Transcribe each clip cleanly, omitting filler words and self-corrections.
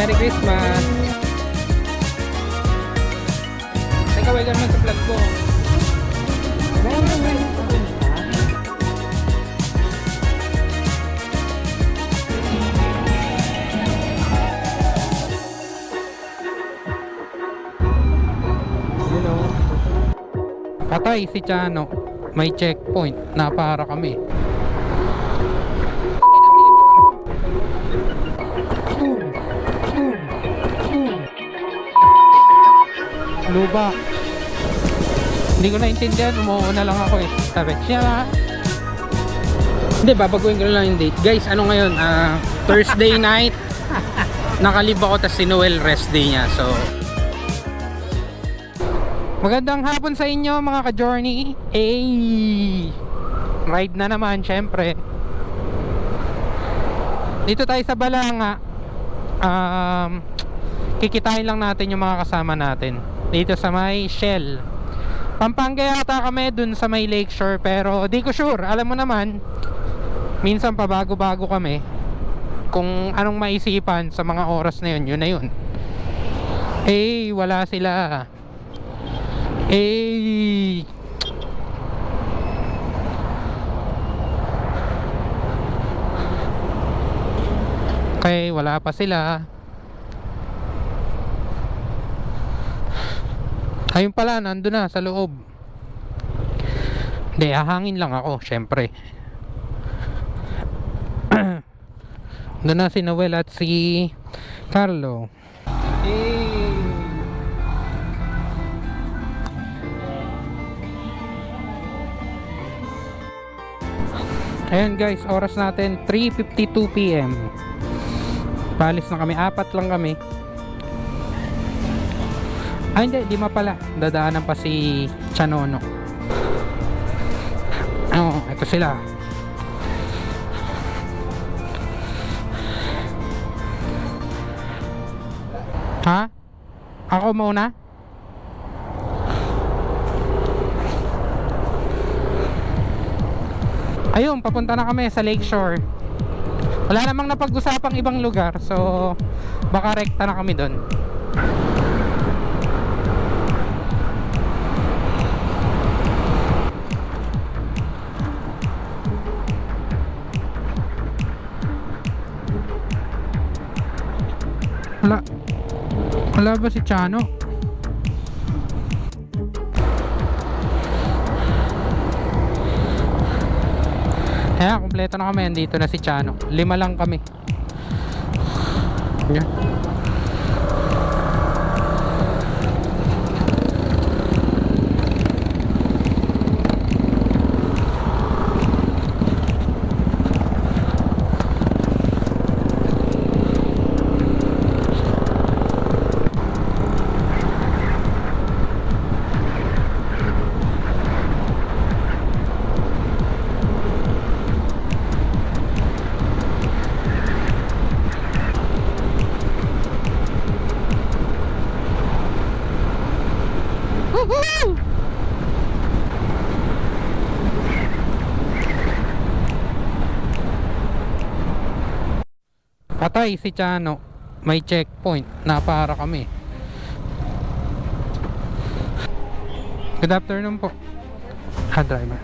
Merry Christmas. Teka, wait naman sa vlog ko. Patay si Chano. May checkpoint na para kami. Luba. Hindi ko naintindihan. Umuuna lang ako eh. Sabi, siya. Hindi, babaguhin ko lang yung date. Guys, ano ngayon? Thursday night. Nakalib ako, tas si Noel rest day niya. So, magandang hapon sa inyo mga ka-journey. Ride na naman syempre. Dito tayo sa Balanga. Kikitain lang natin yung mga kasama natin. Dito sa may Shell. Pampanga yata kami dun sa may Lakeshore. Pero di ko sure. Alam mo naman, minsan pabago-bago kami. Kung anong maisipan sa mga oras na yun, yun na yun. Wala sila. Okay, wala pa sila. Ayun pala, nandun na sa loob. Hindi, hahangin lang ako, syempre. Doon na si Noel at si Carlo. Ayan guys, oras natin 3:52 PM. Palis na kami, 4 lang kami. Hindi, 5 pala. Dadaanan pa si Chanono. Ito sila. Ha? Ako muna? Ayun, papunta na kami sa Lakeshore. Wala namang napag-usapang ibang lugar, so baka rekta na kami doon. Wala ba si Chano? Kaya kompleto na kami. Andito na si Chano. 5 lang kami. Yan. Patay si Chano. May checkpoint na para kami. Good afternoon po. Driver.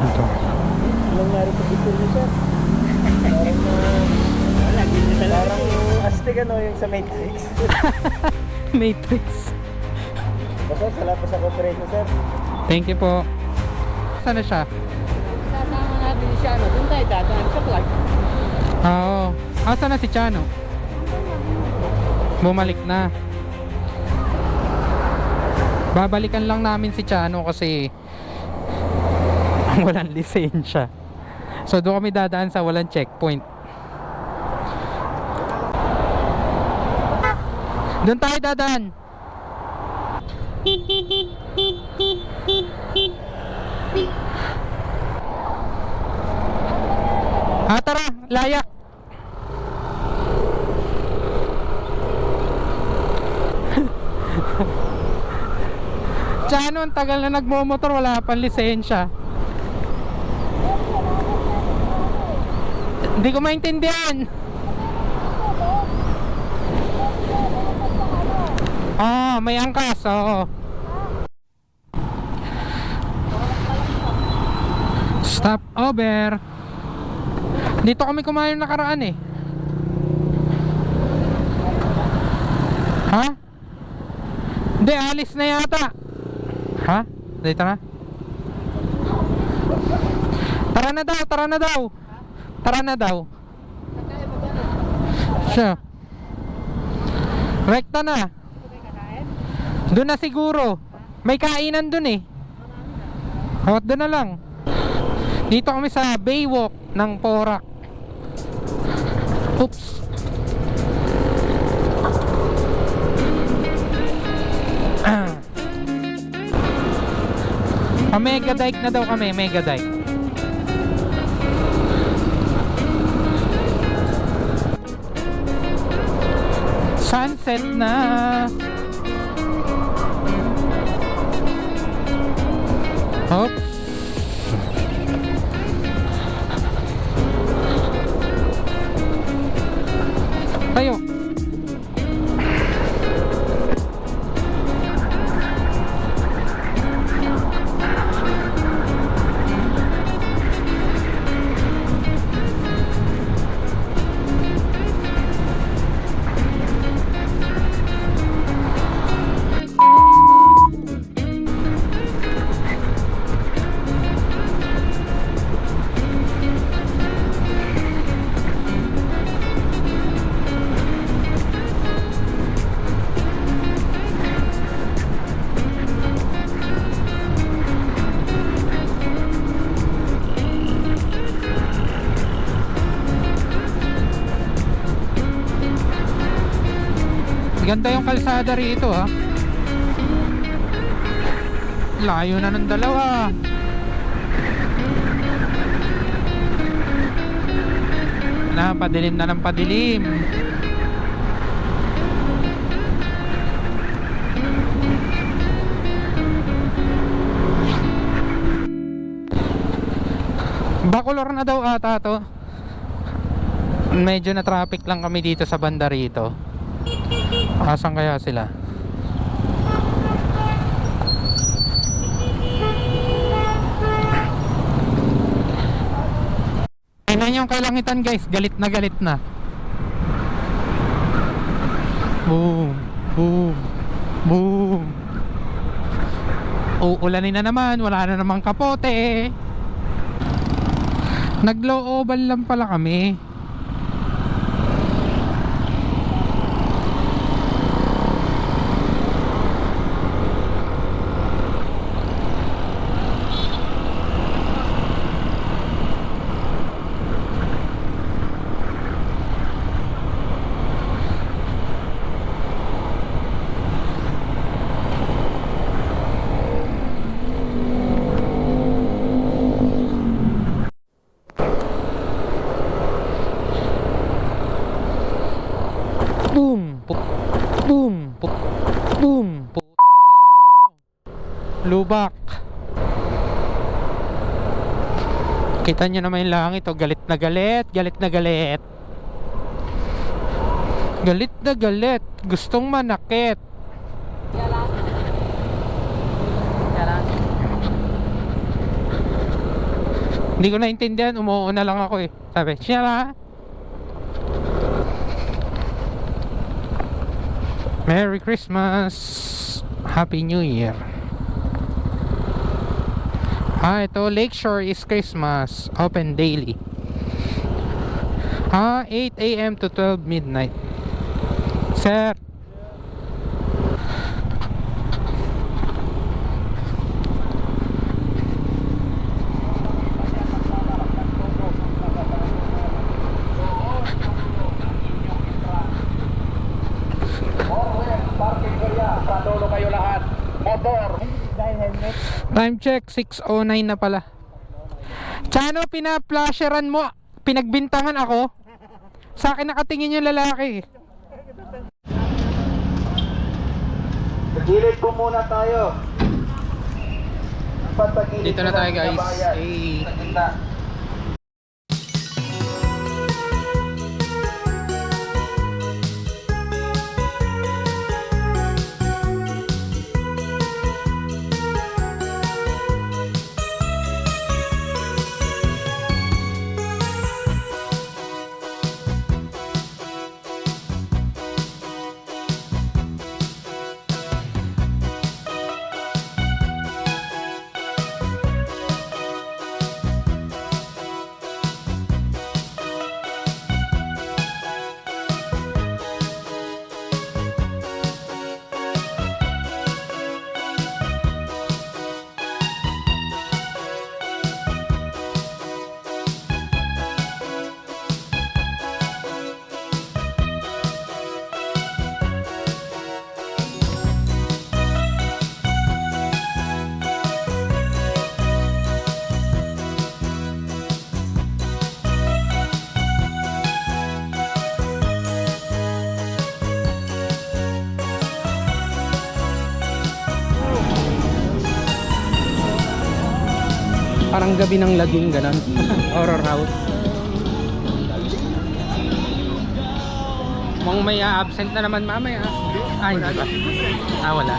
Ito. Anong nari sa bitul niyo, sir? Parang astig ano yung sa Matrix. Matrix. Basta salamat sa cooperation, sir. Thank you po. Saan na siya? Sasama natin siya, ano? Doon tayo dadaan sa flight. Oo. Asa na si Chano? Bumalik na. Babalikan lang namin si Chano kasi walang lisensya. So doon kami dadaan sa walang checkpoint. Doon tayo dadaan. Tara, layak. ano, ang tagal na nagmomotor, wala pang lisensya. Hindi ko maintindihan. Ah, may angkas, oo. Stop over. Dito kami kumain nakaraan eh. Ha? Hindi, alis na yata. Ha? Dito na? Tara na daw, tara na daw. Tara na daw. Siya. Rekta na. Doon na siguro. May kainan doon eh. Hot doon na lang. Dito kami sa Baywalk ng Porac. Oops. Mega Dike na daw kami, Mega Dike. Sunset na. Oops. Tayo. Ganda yung kalsada rito ha. Layo na ng dalawa. Padilim na ng padilim. Bacolor na daw ata to. Medyo na traffic lang kami dito sa banda rito. Asan kaya sila? Tingnan yung kalangitan guys, galit na galit na. Boom, boom, boom. Uulanin na naman, wala na namang kapote. Nag-low oval lang pala kami. Boom, boom, boom, putang ina mo. Lubak. Kita nyo naman yung langit, oh, galit na galit, galit na galit. Galit na galit, gustong manakit. Hindi ko naintindihan, umuuna lang ako eh. Sabi, siya. Merry Christmas, Happy New Year. Ito Lakeshore is Christmas, open daily. 8 AM to 12 midnight. Sir, time check 6:09 na pala. Chano, pina-flasheran mo, pinagbintangan ako. Sa akin nakatingin yung lalaki. Gilid po muna tayo. Dito na tayo guys. Hey. Parang gabi ng laging ganon. Horror house. Mukhang may absent na naman mamaya. Ah, hindi ba? Ah, wala.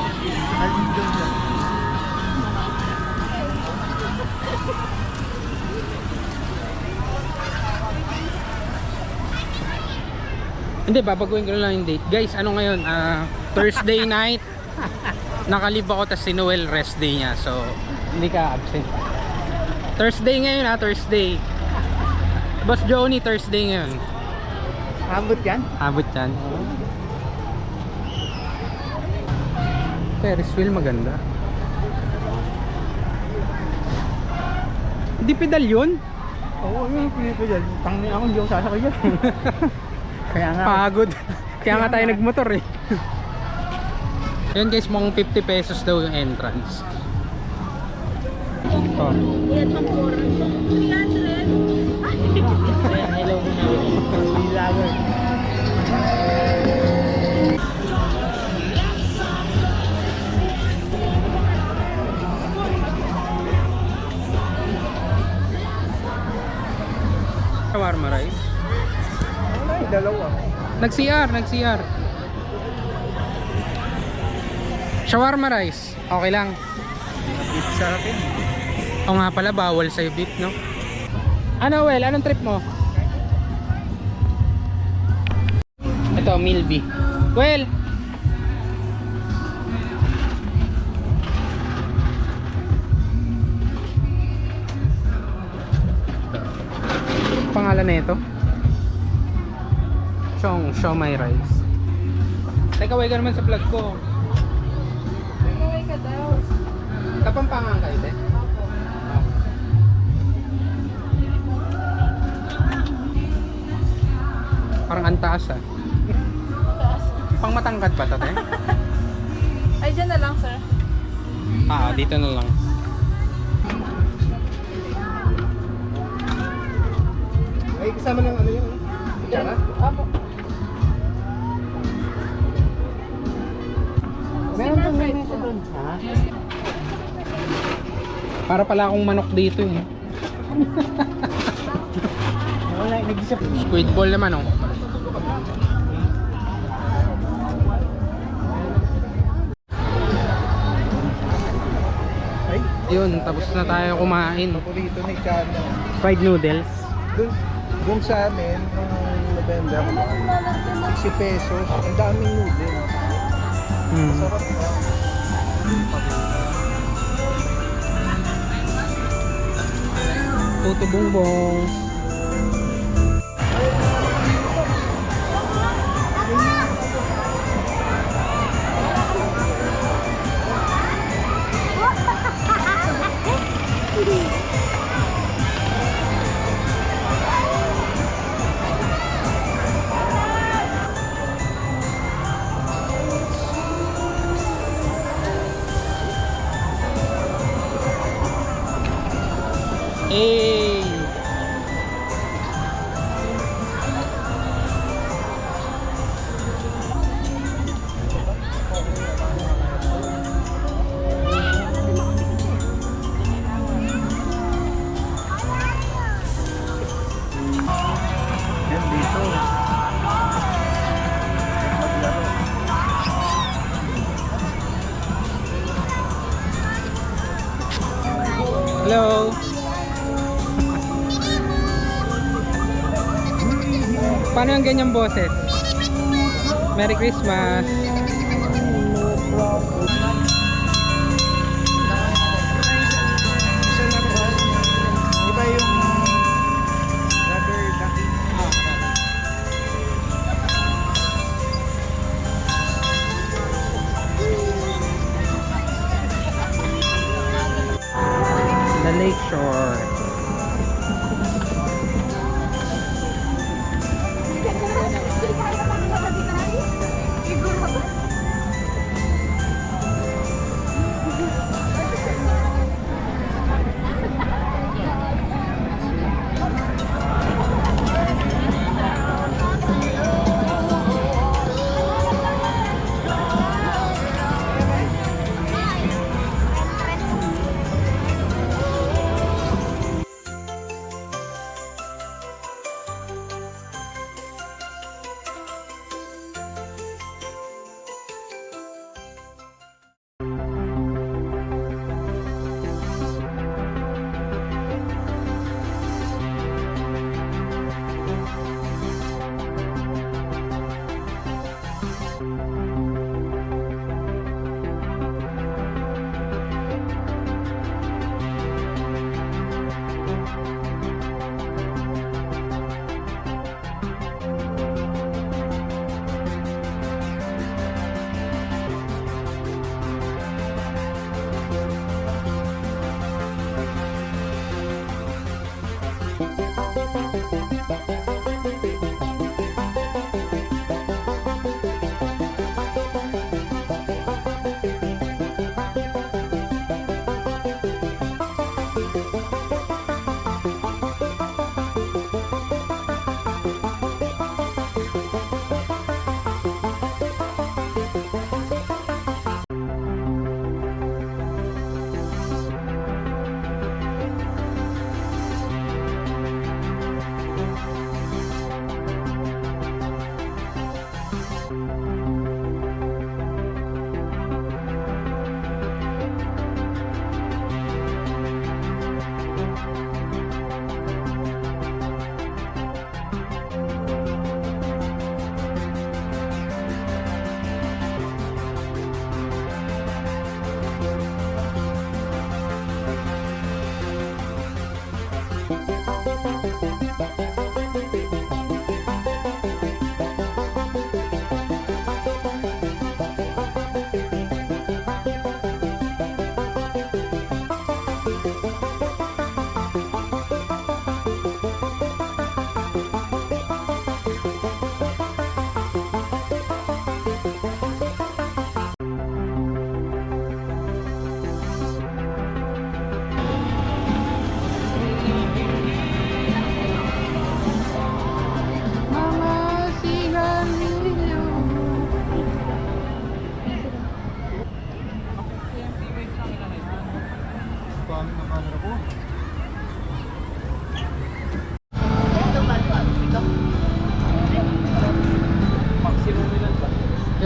Hindi, babaguhin ko lang yung date. Guys, ano ngayon? Thursday night. Nakalib ako, tas si Noel rest day niya. So, hindi ka absent. Thursday ngayon Thursday. Boss Johnny, Thursday ngayon. Abot yan? Abot yan. Ferris wheel maganda. Hindi pedal yun? Oo, yung pinipidal. Tangin ako, hindi ako sasakay dyan. Kaya nga. Pagod. Kaya nga tayo nagmotor eh. Yun guys, mukhang 50 pesos daw yung entrance. Oh. Hello na. Shawarma rice. Ay, dalawa. Nag-CR. Shawarma rice. Okay lang. Pizza akin. O nga pala, bawal sa'yo beef, no? Ano, Well? Anong trip mo? Ito, Milby. Well! Pangalan na ito? Siomai rice. Teka, way ka naman sa vlog ko. Kaway ka daw. Kapampangan ka ito? Parang antaas ah. Pang matangkad ba ito? Ay, dyan na lang, sir. Dito na lang. Ay, kasama ng ano yun? Kutsara? Apo. Meron kang may mesa doon. Ha? Para pala akong manok dito eh. Wala, nag-isa. Squid ball naman oh. Ay, Yun, tapos na tayo kumain. paborito ni Chano. Fried noodles. Doon sa amin, nung November, 60 pesos. Ang daming noodles. Sarap na. Tuto bongbong. Hey. Hello. Paano yung ganyang boses? Merry Christmas. Isa na po. Iba yung rubber ducky. The Lake Shore.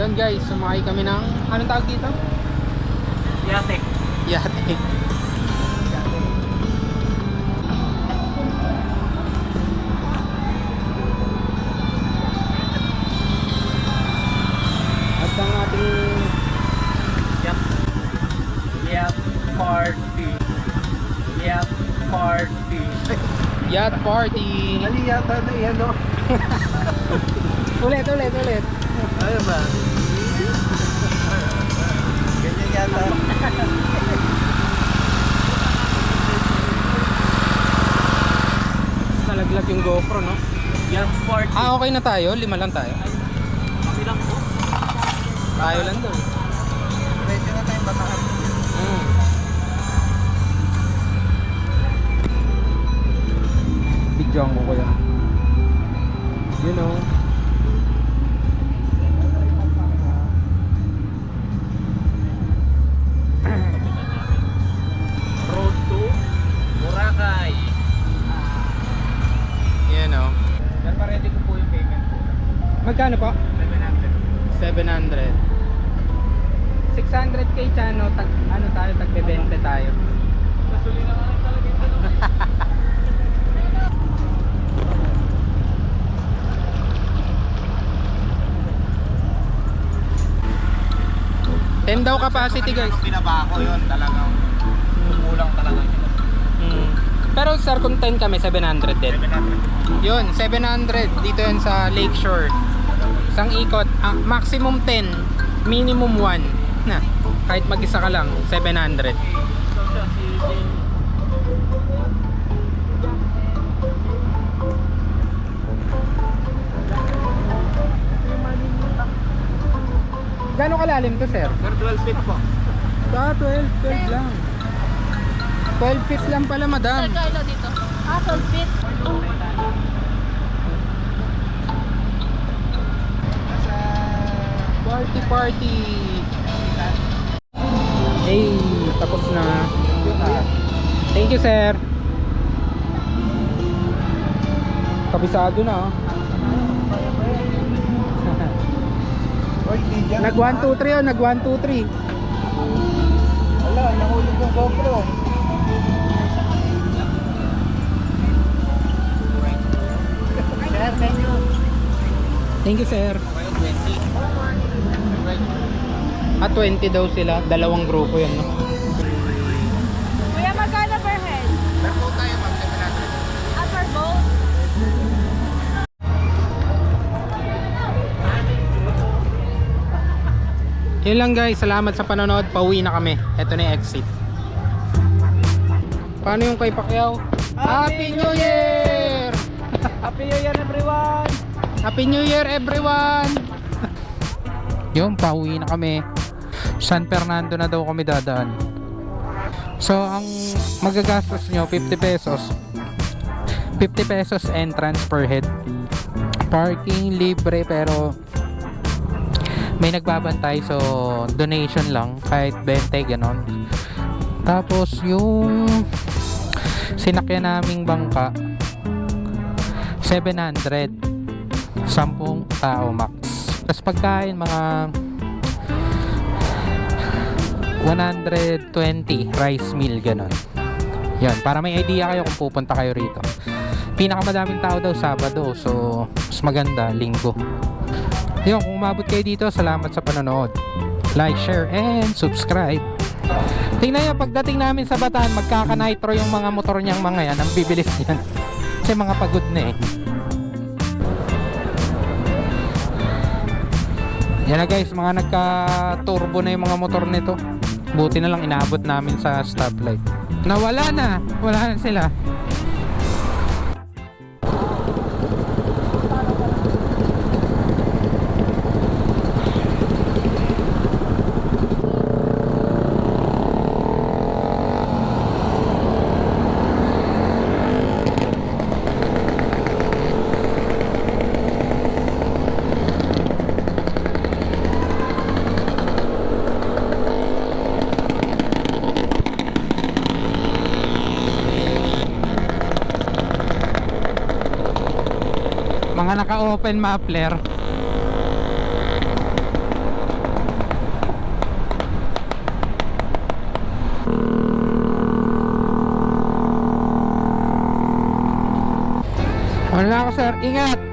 Yun guys, sumakay kami ng anong tawag dito? Yate. Yate. At ang ating Yap party. Yap party. yacht party. Mali yata na yan, no? Ulit. Ano ba? Ganyan yata. Nalaglag yung GoPro, no? Yap party. Ah, okay na tayo. 5 lang tayo. Bilang po. Tayo lang daw. Pwede na tayong bataan. Bigyan ko yan. You know. Road to Boracay. You know. Nagpa-ready ko po yung payment po. Magkano po? 700. 700. 600k chano, tag ano tayo, tagbe-20 tayo. Gasolina nga talaga ito. 10 daw capacity guys. Binaba ko yun talagang kulang talaga yun. Pero sir, kung 10 kami, 700 din. 700. Yun, 700 dito yan sa Lakeshore. Isang ikot, maximum 10, minimum 1 na. Kahit mag-isa ka lang, 700. Gano'ng kalalim to sir? Sir, 12 feet po. 12 lang. 12 feet lang pala madam. Kailan dito? 12 feet. Party. Hey, tapos na. Thank you sir. Kabisado na oh. Nag 1, 2, 3 oh, nag 1, 2, 3. Wala, nahulog yung GoPro. Sir, thank you. Thank you sir. At 20 daw sila, dalawang grupo yan no. Kuya, magkano per head? Meron po tayo, ma'am, 700. Per boat? Yun lang guys, salamat sa panonood. Pauwi na kami. Ito na yung exit. Paano yung kay Pacquiao? Happy New Year! Happy New Year, everyone! Happy New Year everyone! Yun, pauwi na kami. San Fernando na daw kami dadaan. So, ang magagastos nyo, 50 pesos. 50 pesos entrance per head. Parking libre pero may nagbabantay, so donation lang kahit 20 ganon. Tapos yung sinakyan naming bangka 700, 10 tao max. Tapos pagkain mga 120 rice meal ganon. Yan, para may idea kayo kung pupunta kayo rito. Pinakamadaming tao daw Sabado, so mas maganda Linggo. Yun, kung umabot kayo dito, salamat sa panonood. Like, share, and subscribe. Tingnan nyo, pagdating namin sa Bataan, magkaka-nitro yung mga motor niyang mga yan. Ang bibilis yan. Kasi mga pagod na eh. Yan na guys, mga nagka-turbo na yung mga motor nito. Buti na lang inaabot namin sa stoplight. Nawala na. Wala na sila. Mga naka-open muffler. Wala ako sir, ingat.